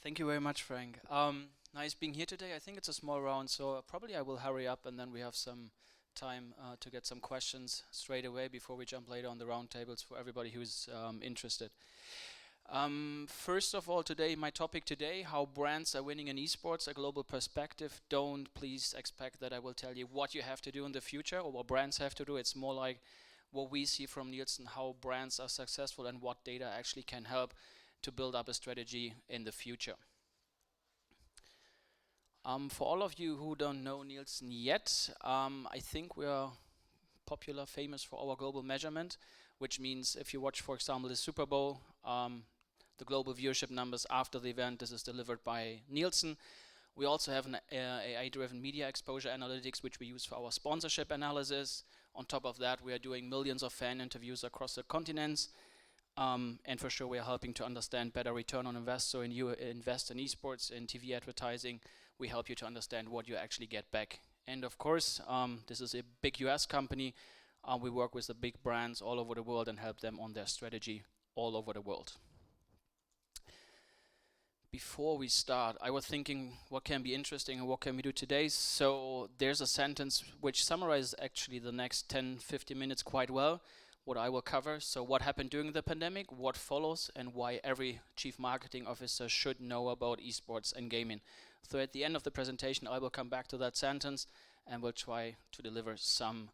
Thank you very much, Frank. Nice being here today. I think it's a small round, so probably I will hurry up and then we have some time to get some questions straight away before we jump later on the round tables for everybody who's interested. First of all, today, my topic today, how brands are winning in esports, a global perspective. Don't please expect that I will tell you what you have to do in the future or what brands have to do. It's more like what we see from Nielsen, how brands are successful and what data actually can help to build up a strategy in the future. For all of you who don't know Nielsen yet, I think we are popular, famous for our global measurement, which means if you watch, for example, the Super Bowl, the global viewership numbers after the event, this is delivered by Nielsen. We also have an AI-driven media exposure analytics, which we use for our sponsorship analysis. On top of that, we are doing millions of fan interviews across the continents. And for sure, we are helping to understand better return on invest. So when you invest in esports, in TV advertising, we help you to understand what you actually get back. And of course, this is a big US company. We work with the big brands all over the world and help them on their strategy all over the world. Before we start, I was thinking what can be interesting and what can we do today. So there's a sentence which summarizes actually the next 10-15 minutes quite well, what I will cover. So what happened during the pandemic, what follows, and why every chief marketing officer should know about esports and gaming. So at the end of the presentation, I will come back to that sentence and will try to deliver some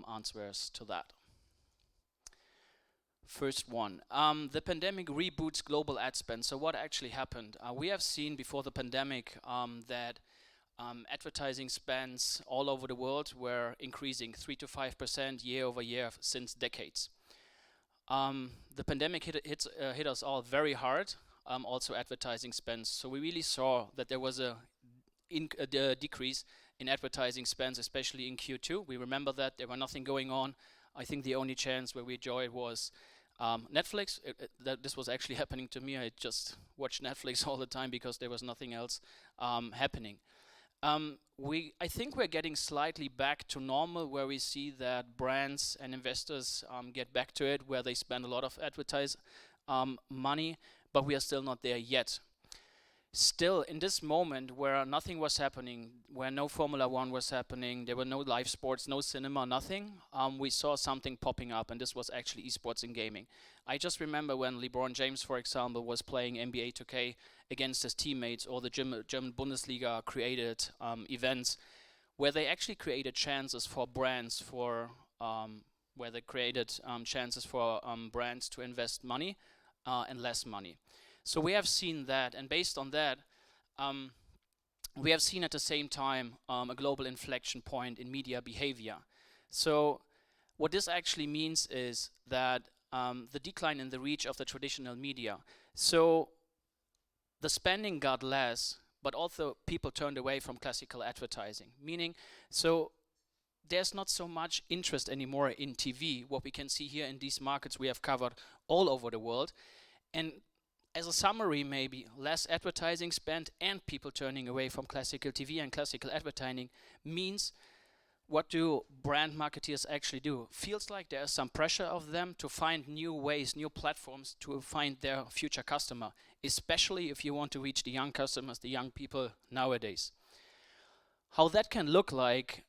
answers to that. First one, the pandemic reboots global ad spend. So what actually happened? We have seen before the pandemic that advertising spends all over the world were increasing 3 to 5% year over year since decades. The pandemic hit us all very hard, also advertising spends. So we really saw that there was a decrease in advertising spends, especially in Q2. We remember that there was nothing going on. I think the only chance where we enjoyed was Netflix. This was actually happening to me. I just watched Netflix all the time because there was nothing else happening. I think we're getting slightly back to normal, where we see that brands and investors get back to it, where they spend a lot of advertise money, but we are still not there yet. Still, in this moment where nothing was happening, where no Formula One was happening, there were no live sports, no cinema, nothing, we saw something popping up, and this was actually esports and gaming. I just remember when LeBron James, for example, was playing NBA 2K against his teammates, or the German Bundesliga created events where they actually created chances for brands brands to invest money and less money. So we have seen that, and based on that, we have seen at the same time a global inflection point in media behavior. So what this actually means is that the decline in the reach of the traditional media. So the spending got less, but also people turned away from classical advertising. Meaning, so there's not so much interest anymore in TV, what we can see here in these markets we have covered all over the world. And as a summary, maybe less advertising spent and people turning away from classical TV and classical advertising means, what do brand marketeers actually do? Feels like there's some pressure of them to find new ways, new platforms to find their future customer, especially if you want to reach the young customers, the young people nowadays. How that can look like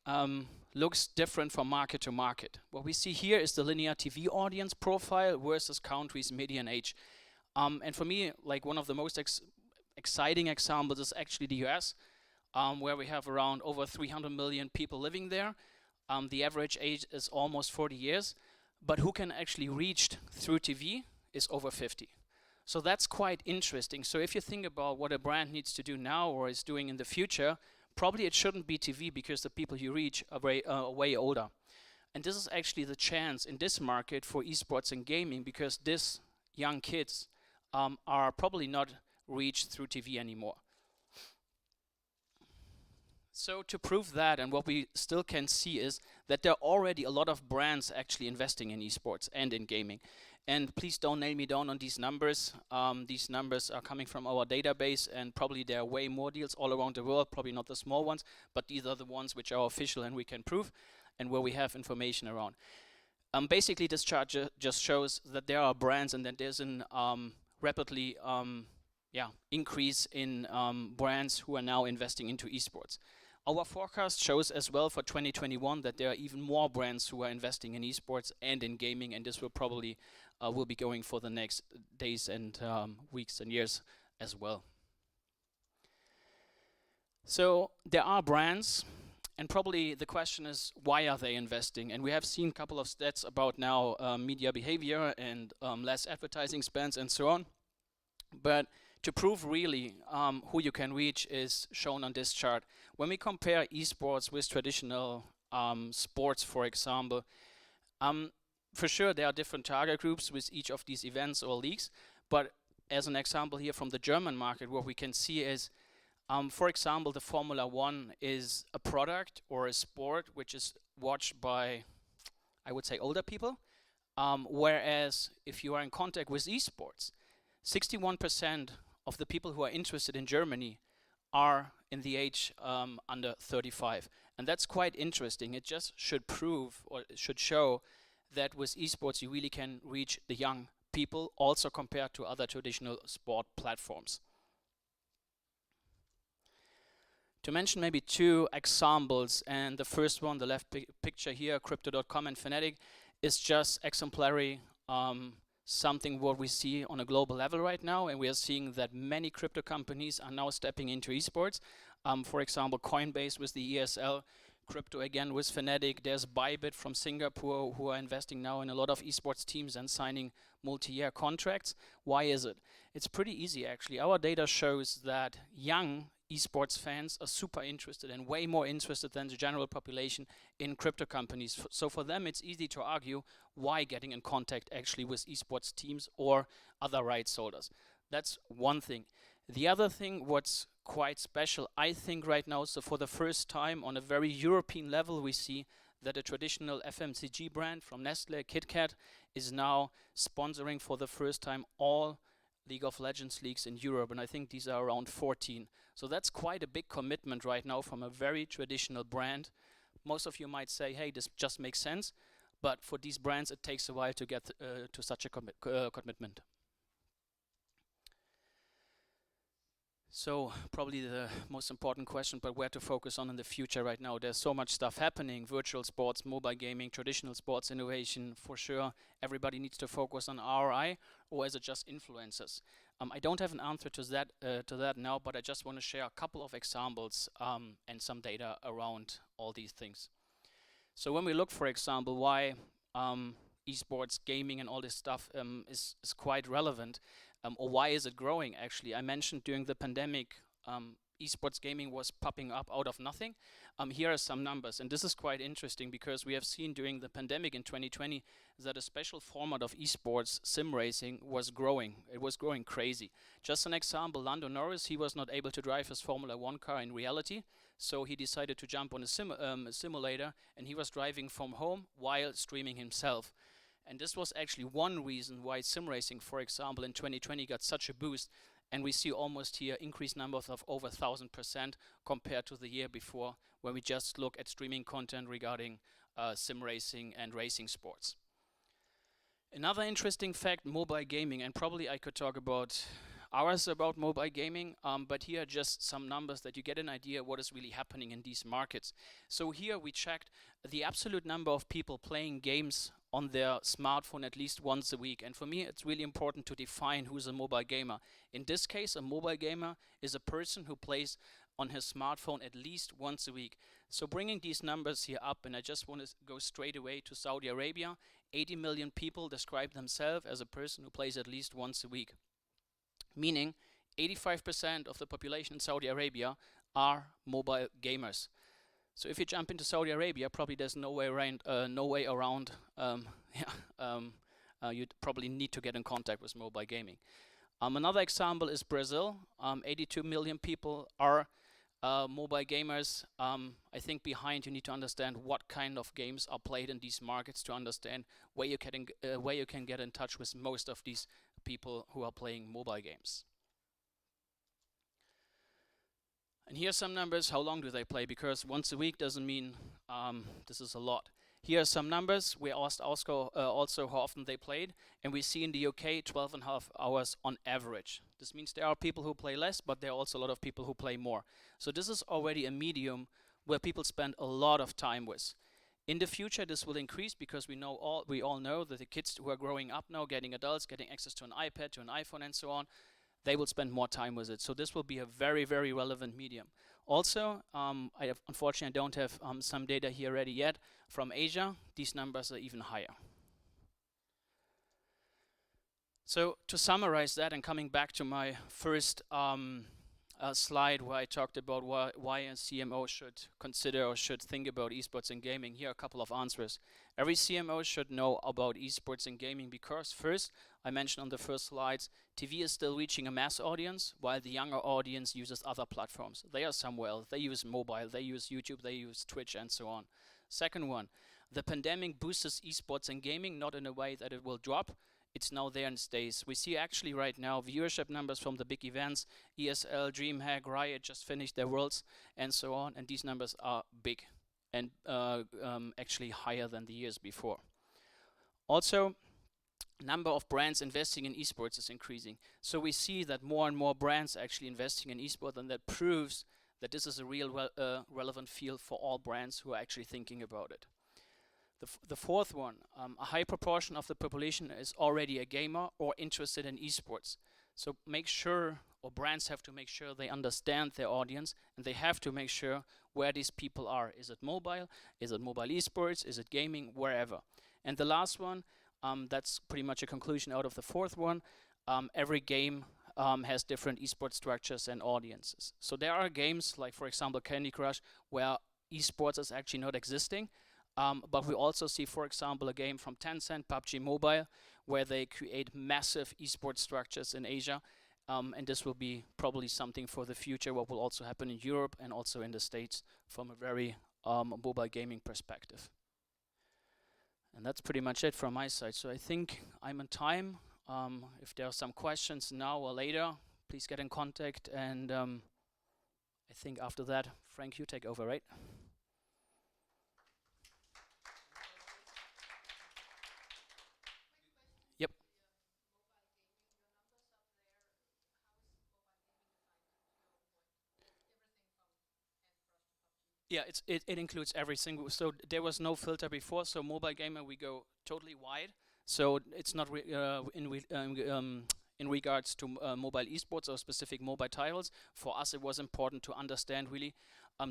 looks different from market to market. What we see here is the linear TV audience profile versus countries' median age. And for me, like one of the most exciting examples is actually the US, where we have around over 300 million people living there. The average age is almost 40 years, but who can actually reach through TV is over 50. So that's quite interesting. So if you think about what a brand needs to do now or is doing in the future, probably it shouldn't be TV, because the people you reach are way older. And this is actually the chance in this market for esports and gaming, because these young kids are probably not reached through TV anymore. So to prove that, and what we still can see is that there are already a lot of brands actually investing in esports and in gaming. And please don't nail me down on these numbers. These numbers are coming from our database, and probably there are way more deals all around the world, probably not the small ones, but these are the ones which are official and we can prove, and where we have information around. Basically, this chart just shows that there are brands and that there's an rapidly increase in brands who are now investing into esports. Our forecast shows as well for 2021 that there are even more brands who are investing in esports and in gaming, and this will probably will be going for the next days and weeks and years as well. So there are brands, and probably the question is, why are they investing? And we have seen a couple of stats about now media behavior and less advertising spends and so on. But to prove really who you can reach is shown on this chart. When we compare esports with traditional sports, for example, for sure there are different target groups with each of these events or leagues. But as an example here from the German market, what we can see is, for example, the Formula One is a product or a sport which is watched by, I would say, older people. Whereas if you are in contact with esports, 61% of the people who are interested in Germany are in the age under 35. And that's quite interesting. It just should prove, or it should show, that with esports you really can reach the young people, also compared to other traditional sport platforms. To mention maybe two examples, and the first one, the left picture here, Crypto.com and Fnatic, is just exemplary, something what we see on a global level right now, and we are seeing that many crypto companies are now stepping into esports. For example, Coinbase with the ESL, crypto again with Fnatic. There's Bybit from Singapore who are investing now in a lot of esports teams and signing multi-year contracts. Why is it? It's pretty easy actually. Our data shows that young esports fans are super interested and way more interested than the general population in crypto companies. So for them it's easy to argue why getting in contact actually with esports teams or other rights holders. That's one thing. The other thing, what's quite special, I think right now, so for the first time on a very European level, we see that a traditional FMCG brand from Nestle, KitKat, is now sponsoring for the first time all League of Legends leagues in Europe, and I think these are around 14. So that's quite a big commitment right now from a very traditional brand. Most of you might say, hey, this just makes sense, but for these brands it takes a while to get to such a commitment. So probably the most important question, but where to focus on in the future right now. There's so much stuff happening, virtual sports, mobile gaming, traditional sports innovation, for sure. Everybody needs to focus on ROI, or is it just influencers? I don't have an answer to that now, but I just want to share a couple of examples and some data around all these things. So when we look, for example, why esports, gaming and all this stuff is quite relevant, or why is it growing actually? I mentioned during the pandemic, esports gaming was popping up out of nothing. Here are some numbers, and this is quite interesting because we have seen during the pandemic in 2020 that a special format of esports, sim racing, was growing. It was growing crazy. Just an example, Lando Norris, he was not able to drive his Formula One car in reality, so he decided to jump on a simulator, and he was driving from home while streaming himself. And this was actually one reason why sim racing, for example, in 2020 got such a boost. And we see almost here increased numbers of over 1,000% compared to the year before, when we just look at streaming content regarding sim racing and racing sports. Another interesting fact, mobile gaming, and probably I could talk about hours about mobile gaming, but here are just some numbers that you get an idea what is really happening in these markets. So here we checked the absolute number of people playing games on their smartphone at least once a week. And for me, it's really important to define who's a mobile gamer. In this case, a mobile gamer is a person who plays on his smartphone at least once a week. So bringing these numbers here up, and I just want to go straight away to Saudi Arabia, 80 million people describe themselves as a person who plays at least once a week. Meaning 85% of the population in Saudi Arabia are mobile gamers. So if you jump into Saudi Arabia, probably there's no way around. You'd probably need to get in contact with mobile gaming. Another example is Brazil. 82 million people are mobile gamers. I think behind you need to understand what kind of games are played in these markets to understand where you can get in touch with most of these people who are playing mobile games. And here's some numbers. How long do they play? Because once a week doesn't mean this is a lot. Here are some numbers. We asked also how often they played, and we see in the UK 12.5 hours on average. This means there are people who play less, but there are also a lot of people who play more. So this is already a medium where people spend a lot of time with. In the future, this will increase because we all know that the kids who are growing up now, getting adults, getting access to an iPad, to an iPhone, and so on, they will spend more time with it. So this will be a very, very relevant medium. Also, unfortunately, I don't have some data here ready yet from Asia. These numbers are even higher. So to summarize that, and coming back to my first slide where I talked about why a CMO should consider or should think about esports and gaming, here are a couple of answers. Every CMO should know about esports and gaming because first, I mentioned on the first slides, TV is still reaching a mass audience while the younger audience uses other platforms. They are somewhere else. They use mobile, they use YouTube, they use Twitch, and so on. Second one, the pandemic boosts esports and gaming, not in a way that it will drop. It's now there and stays. We see actually right now viewership numbers from the big events, ESL, DreamHack, Riot just finished their Worlds and so on, and these numbers are big and actually higher than the years before. Also, number of brands investing in esports is increasing. So we see that more and more brands are actually investing in esports, and that proves that this is a real relevant field for all brands who are actually thinking about it. The fourth one, a high proportion of the population is already a gamer or interested in esports. So make sure, or brands have to make sure they understand their audience, and they have to make sure where these people are. Is it mobile? Is it mobile esports? Is it gaming? Wherever. And the last one, that's pretty much a conclusion out of the fourth one. Every game has different esports structures and audiences. So there are games like, for example, Candy Crush, where esports is actually not existing. But we also see, for example, a game from Tencent, PUBG Mobile, where they create massive esports structures in Asia. And this will be probably something for the future, what will also happen in Europe and also in the States from a very mobile gaming perspective. And that's pretty much it from my side. So I think I'm on time. If there are some questions now or later, please get in contact. And I think after that, Frank, you take over, right? Yep. Yeah, it includes every single. So there was no filter before. So mobile gamer, we go totally wide. So it's not in regards to mobile esports or specific mobile titles. For us, it was important to understand really.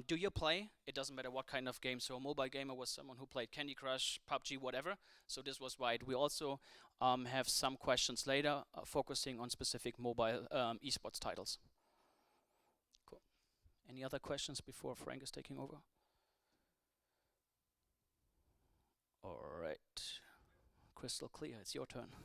Do you play? It doesn't matter what kind of game. So a mobile gamer was someone who played Candy Crush, PUBG, whatever. So this was wide. We also have some questions later focusing on specific mobile esports titles. Any other questions before Frank is taking over? All right. Crystal clear. It's your turn.